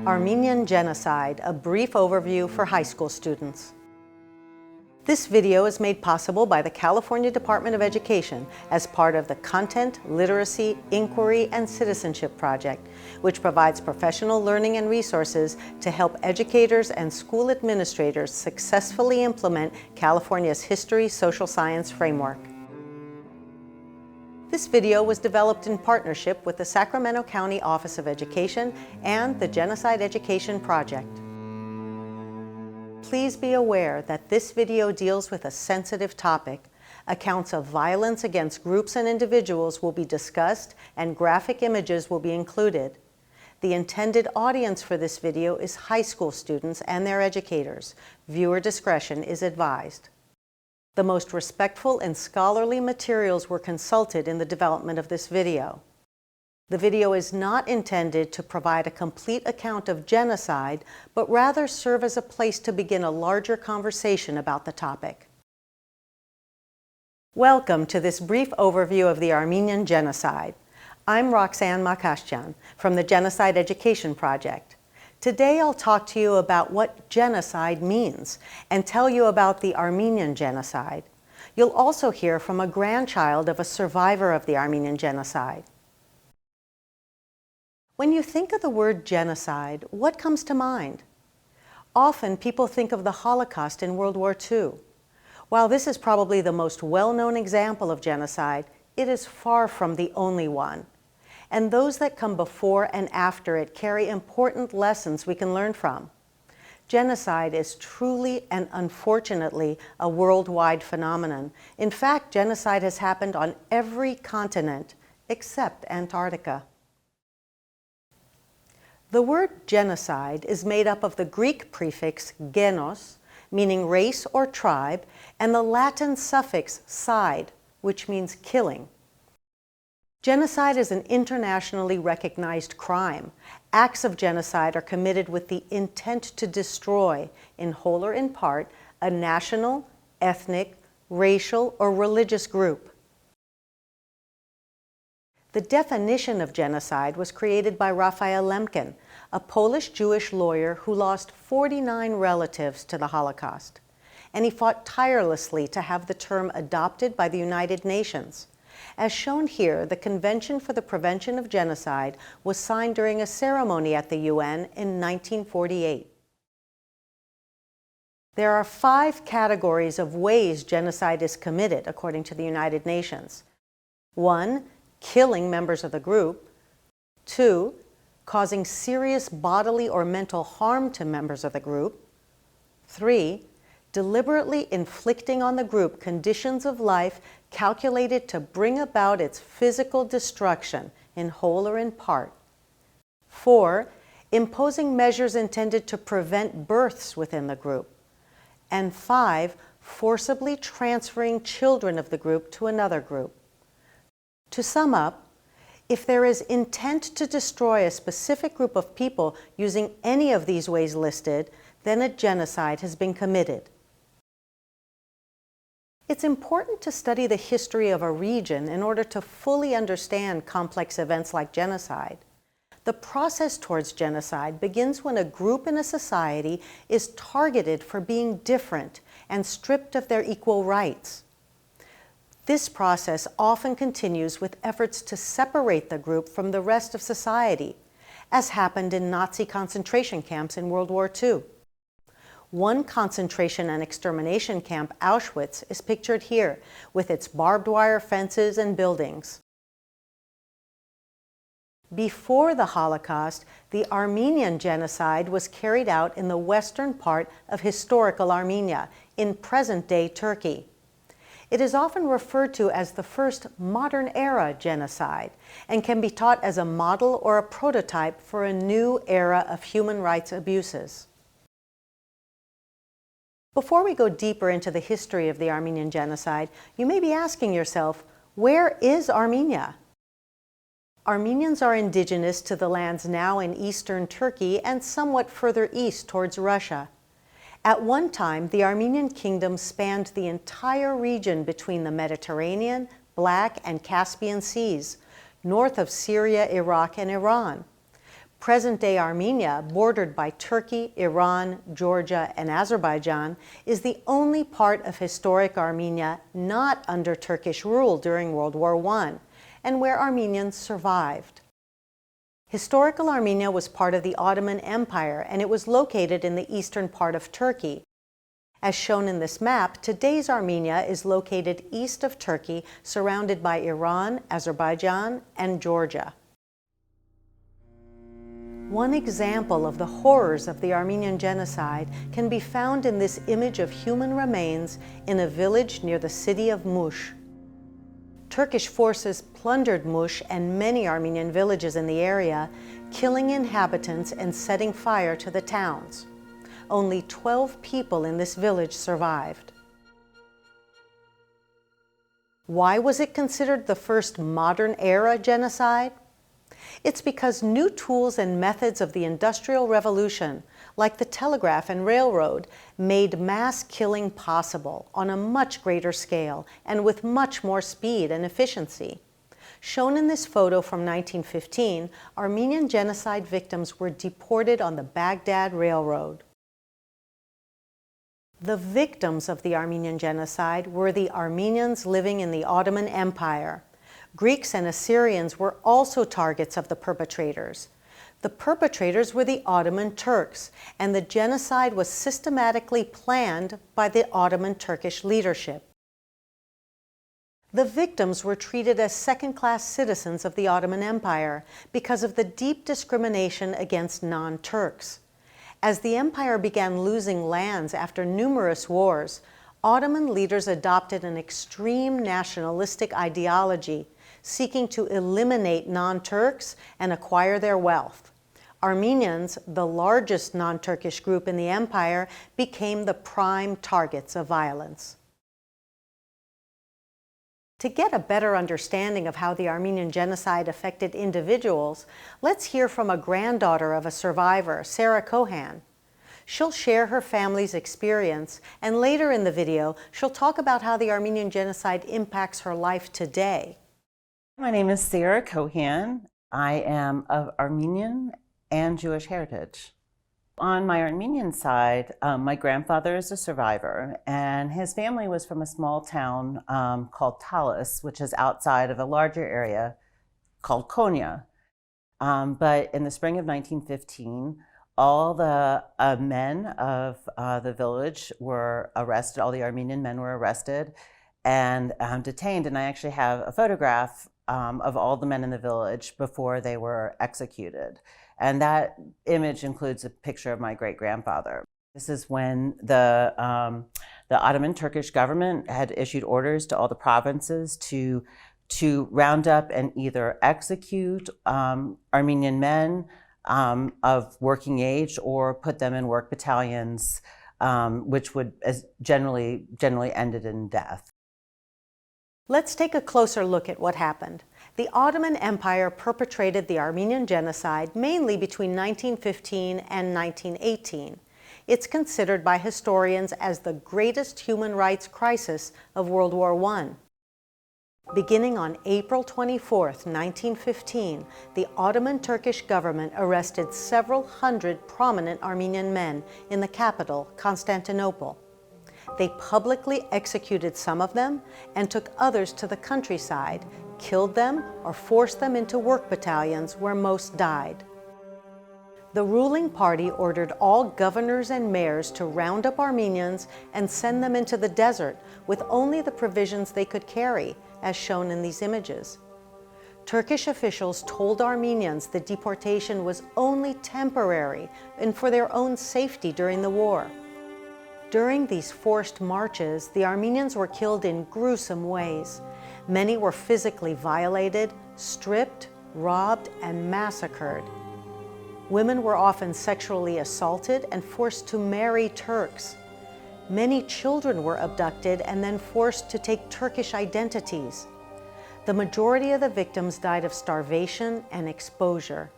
Armenian Genocide, a brief overview for high school students. This video is made possible by the California Department of Education as part of the Content, Literacy, Inquiry, and Citizenship Project, which provides professional learning and resources to help educators and school administrators successfully implement California's History Social Science Framework. This video was developed in partnership with the Sacramento County Office of Education and the Genocide Education Project. Please be aware that this video deals with a sensitive topic. Accounts of violence against groups and individuals will be discussed and graphic images will be included. The intended audience for this video is high school students and their educators. Viewer discretion is advised. The most respectful and scholarly materials were consulted in the development of this video. The video is not intended to provide a complete account of genocide, but rather serve as a place to begin a larger conversation about the topic. Welcome to this brief overview of the Armenian Genocide. I'm Roxanne Makashyan from the Genocide Education Project. Today I'll talk to you about what genocide means and tell you about the Armenian Genocide. You'll also hear from a grandchild of a survivor of the Armenian Genocide. When you think of the word genocide, what comes to mind? Often people think of the Holocaust in World War II. While this is probably the most well-known example of genocide, it is far from the only one. And those that come before and after it carry important lessons we can learn from. Genocide is truly and unfortunately a worldwide phenomenon. In fact, genocide has happened on every continent except Antarctica. The word genocide is made up of the Greek prefix genos, meaning race or tribe, and the Latin suffix -cide, which means killing. Genocide is an internationally recognized crime. Acts of genocide are committed with the intent to destroy, in whole or in part, a national, ethnic, racial, or religious group. The definition of genocide was created by Raphael Lemkin, a Polish Jewish lawyer who lost 49 relatives to the Holocaust, and he fought tirelessly to have the term adopted by the United Nations. As shown here, the Convention for the Prevention of Genocide was signed during a ceremony at the UN in 1948. There are 5 categories of ways genocide is committed, according to the United Nations. 1. Killing members of the group. 2. Causing serious bodily or mental harm to members of the group. 3. Deliberately inflicting on the group conditions of life calculated to bring about its physical destruction, in whole or in part. 4. Imposing measures intended to prevent births within the group. And 5. Forcibly transferring children of the group to another group. To sum up, if there is intent to destroy a specific group of people using any of these ways listed, then a genocide has been committed. It's important to study the history of a region in order to fully understand complex events like genocide. The process towards genocide begins when a group in a society is targeted for being different and stripped of their equal rights. This process often continues with efforts to separate the group from the rest of society, as happened in Nazi concentration camps in World War II. One concentration and extermination camp, Auschwitz, is pictured here, with its barbed wire fences and buildings. Before the Holocaust, the Armenian Genocide was carried out in the western part of historical Armenia, in present-day Turkey. It is often referred to as the first modern-era genocide and can be taught as a model or a prototype for a new era of human rights abuses. Before we go deeper into the history of the Armenian Genocide, you may be asking yourself, where is Armenia? Armenians are indigenous to the lands now in eastern Turkey and somewhat further east towards Russia. At one time, the Armenian kingdom spanned the entire region between the Mediterranean, Black, and Caspian Seas, north of Syria, Iraq, and Iran. Present-day Armenia, bordered by Turkey, Iran, Georgia, and Azerbaijan, is the only part of historic Armenia not under Turkish rule during World War I, and where Armenians survived. Historical Armenia was part of the Ottoman Empire, and it was located in the eastern part of Turkey. As shown in this map, today's Armenia is located east of Turkey, surrounded by Iran, Azerbaijan, and Georgia. One example of the horrors of the Armenian genocide can be found in this image of human remains in a village near the city of Mush. Turkish forces plundered Mush and many Armenian villages in the area, killing inhabitants and setting fire to the towns. Only 12 people in this village survived. Why was it considered the first modern-era genocide? It's because new tools and methods of the Industrial Revolution, like the telegraph and railroad, made mass killing possible on a much greater scale and with much more speed and efficiency. Shown in this photo from 1915, Armenian genocide victims were deported on the Baghdad Railroad. The victims of the Armenian genocide were the Armenians living in the Ottoman Empire. Greeks and Assyrians were also targets of the perpetrators. The perpetrators were the Ottoman Turks, and the genocide was systematically planned by the Ottoman Turkish leadership. The victims were treated as second-class citizens of the Ottoman Empire because of the deep discrimination against non-Turks. As the empire began losing lands after numerous wars, Ottoman leaders adopted an extreme nationalistic ideology, seeking to eliminate non-Turks and acquire their wealth. Armenians, the largest non-Turkish group in the empire, became the prime targets of violence. To get a better understanding of how the Armenian genocide affected individuals, let's hear from a granddaughter of a survivor, Sarah Cohan. She'll share her family's experience, and later in the video, she'll talk about how the Armenian genocide impacts her life today. My name is Sarah Cohan. I am of Armenian and Jewish heritage. On my Armenian side, my grandfather is a survivor, and his family was from a small town called Talis, which is outside of a larger area called Konya. But in the spring of 1915, all the men of the village were arrested, all the Armenian men were arrested and detained, and I actually have a photograph of all the men in the village before they were executed. And that image includes a picture of my great-grandfather. This is when the Ottoman Turkish government had issued orders to all the provinces to round up and either execute Armenian men of working age or put them in work battalions, which would generally ended in death. Let's take a closer look at what happened. The Ottoman Empire perpetrated the Armenian genocide mainly between 1915 and 1918. It's considered by historians as the greatest human rights crisis of World War I. Beginning on April 24, 1915, the Ottoman Turkish government arrested several hundred prominent Armenian men in the capital, Constantinople. They publicly executed some of them and took others to the countryside, killed them, or forced them into work battalions where most died. The ruling party ordered all governors and mayors to round up Armenians and send them into the desert with only the provisions they could carry, as shown in these images. Turkish officials told Armenians the deportation was only temporary and for their own safety during the war. During these forced marches, the Armenians were killed in gruesome ways. Many were physically violated, stripped, robbed, and massacred. Women were often sexually assaulted and forced to marry Turks. Many children were abducted and then forced to take Turkish identities. The majority of the victims died of starvation and exposure.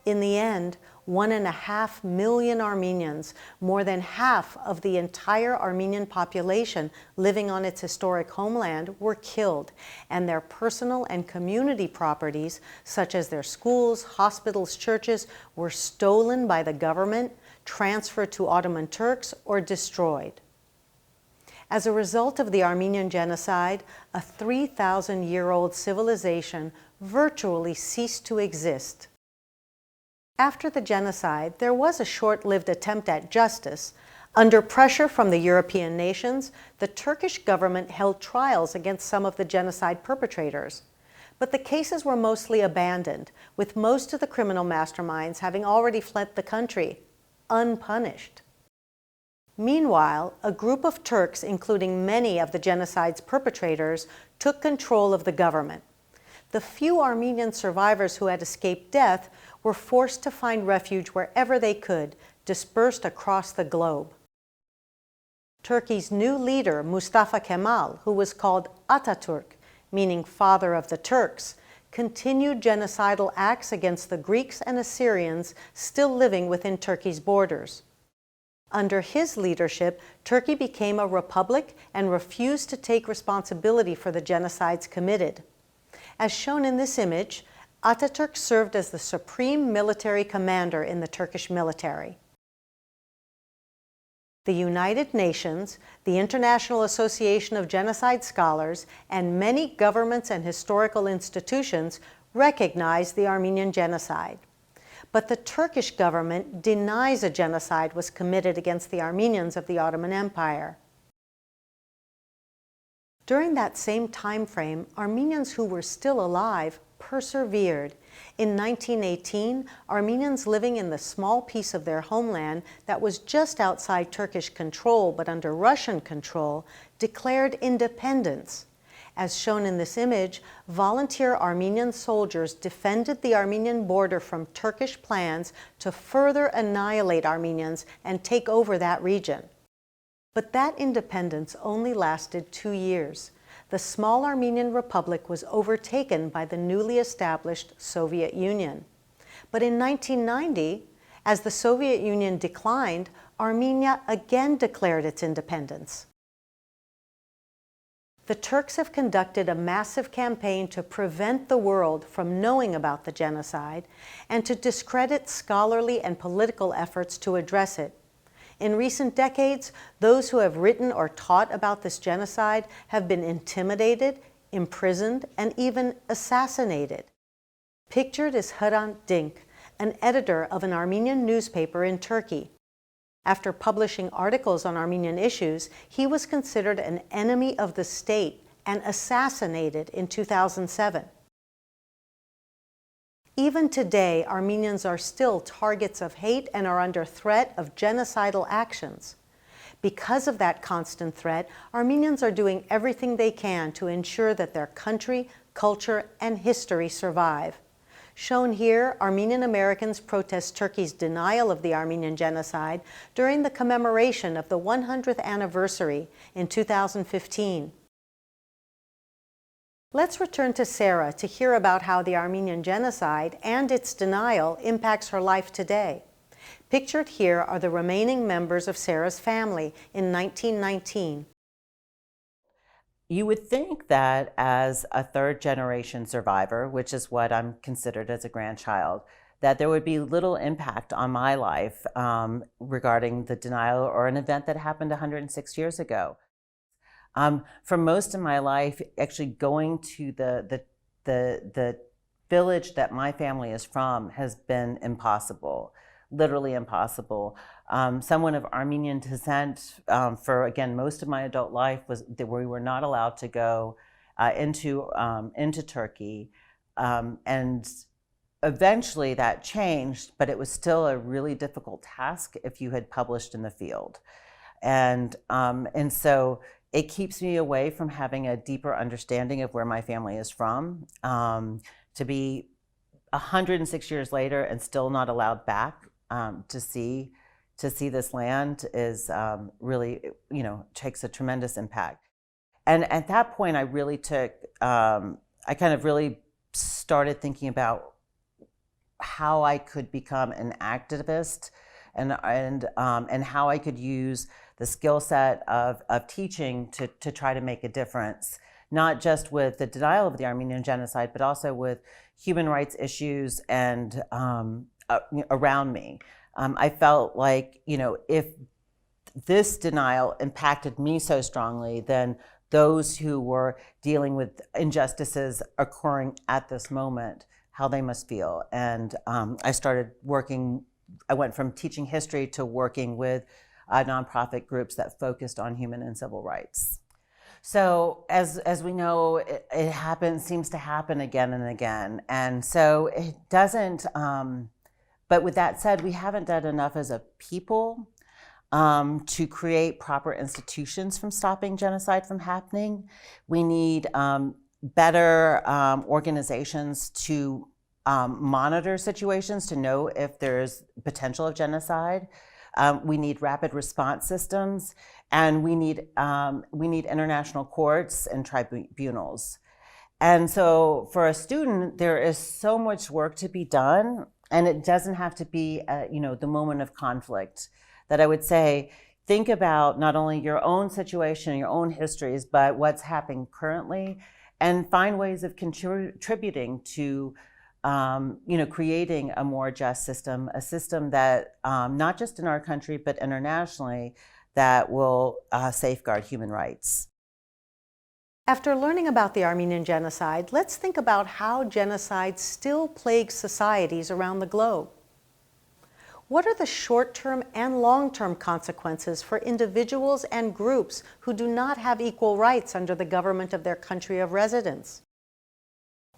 In the end, 1.5 million Armenians, more than half of the entire Armenian population living on its historic homeland, were killed, and their personal and community properties, such as their schools, hospitals, churches, were stolen by the government, transferred to Ottoman Turks, or destroyed. As a result of the Armenian genocide, a 3,000-year-old civilization virtually ceased to exist. After the genocide, there was a short-lived attempt at justice. Under pressure from the European nations, the Turkish government held trials against some of the genocide perpetrators. But the cases were mostly abandoned, with most of the criminal masterminds having already fled the country, unpunished. Meanwhile, a group of Turks, including many of the genocide's perpetrators, took control of the government. The few Armenian survivors who had escaped death were forced to find refuge wherever they could, dispersed across the globe. Turkey's new leader, Mustafa Kemal, who was called Ataturk, meaning father of the Turks, continued genocidal acts against the Greeks and Assyrians still living within Turkey's borders. Under his leadership, Turkey became a republic and refused to take responsibility for the genocides committed. As shown in this image, Ataturk served as the supreme military commander in the Turkish military. The United Nations, the International Association of Genocide Scholars, and many governments and historical institutions recognize the Armenian genocide. But the Turkish government denies a genocide was committed against the Armenians of the Ottoman Empire. During that same time frame, Armenians who were still alive persevered. In 1918, Armenians living in the small piece of their homeland that was just outside Turkish control but under Russian control declared independence. As shown in this image, volunteer Armenian soldiers defended the Armenian border from Turkish plans to further annihilate Armenians and take over that region. But that independence only lasted 2 years. The small Armenian Republic was overtaken by the newly established Soviet Union. But in 1990, as the Soviet Union declined, Armenia again declared its independence. The Turks have conducted a massive campaign to prevent the world from knowing about the genocide and to discredit scholarly and political efforts to address it. In recent decades, those who have written or taught about this genocide have been intimidated, imprisoned, and even assassinated. Pictured is Hrant Dink, an editor of an Armenian newspaper in Turkey. After publishing articles on Armenian issues, he was considered an enemy of the state and assassinated in 2007. Even today, Armenians are still targets of hate and are under threat of genocidal actions. Because of that constant threat, Armenians are doing everything they can to ensure that their country, culture, and history survive. Shown here, Armenian Americans protest Turkey's denial of the Armenian genocide during the commemoration of the 100th anniversary in 2015. Let's return to Sarah to hear about how the Armenian genocide and its denial impacts her life today. Pictured here are the remaining members of Sarah's family in 1919. You would think that as a third-generation survivor, which is what I'm considered as a grandchild, that there would be little impact on my life regarding the denial or an event that happened 106 years ago. For most of my life, actually going to the village that my family is from has been impossible, literally impossible. Someone of Armenian descent, for again most of my adult life, was that we were not allowed to go into Turkey, and eventually that changed, but it was still a really difficult task if you had published in the field, and so it keeps me away from having a deeper understanding of where my family is from. To be 106 years later and still not allowed back to see this land is really, takes a tremendous impact. And at that point, I really took, I kind of really started thinking about how I could become an activist and how I could use the skill set of teaching to try to make a difference, not just with the denial of the Armenian genocide, but also with human rights issues and around me. I felt like, if this denial impacted me so strongly, then those who were dealing with injustices occurring at this moment, how they must feel. And I started working, I went from teaching history to working with nonprofit groups that focused on human and civil rights. So as we know, it happens, seems to happen again and again. And so it doesn't, but with that said, we haven't done enough as a people to create proper institutions from stopping genocide from happening. We need better organizations to monitor situations to know if there's potential of genocide. We need rapid response systems, and we need international courts and tribunals. And so for a student, there is so much work to be done, and it doesn't have to be the moment of conflict. That I would say, think about not only your own situation, your own histories, but what's happening currently, and find ways of contributing to creating a more just system, a system that not just in our country, but internationally, that will safeguard human rights. After learning about the Armenian genocide, let's think about how genocide still plagues societies around the globe. What are the short-term and long-term consequences for individuals and groups who do not have equal rights under the government of their country of residence?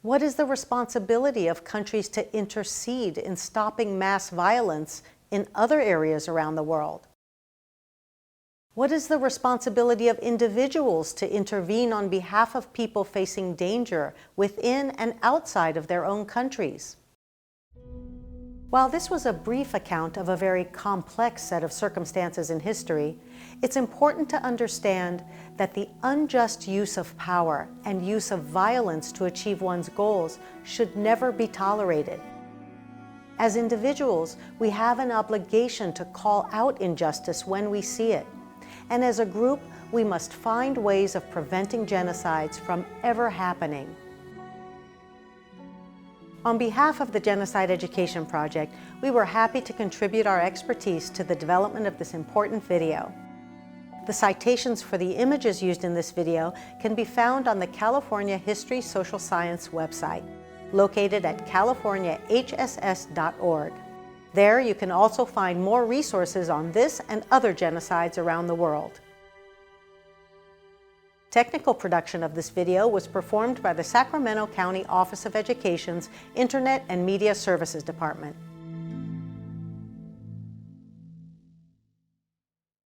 What is the responsibility of countries to intercede in stopping mass violence in other areas around the world? What is the responsibility of individuals to intervene on behalf of people facing danger within and outside of their own countries? While this was a brief account of a very complex set of circumstances in history, it's important to understand that the unjust use of power and use of violence to achieve one's goals should never be tolerated. As individuals, we have an obligation to call out injustice when we see it. And as a group, we must find ways of preventing genocides from ever happening. On behalf of the Genocide Education Project, we were happy to contribute our expertise to the development of this important video. The citations for the images used in this video can be found on the California History Social Science website, located at californiahss.org. There you can also find more resources on this and other genocides around the world. Technical production of this video was performed by the Sacramento County Office of Education's Internet and Media Services Department.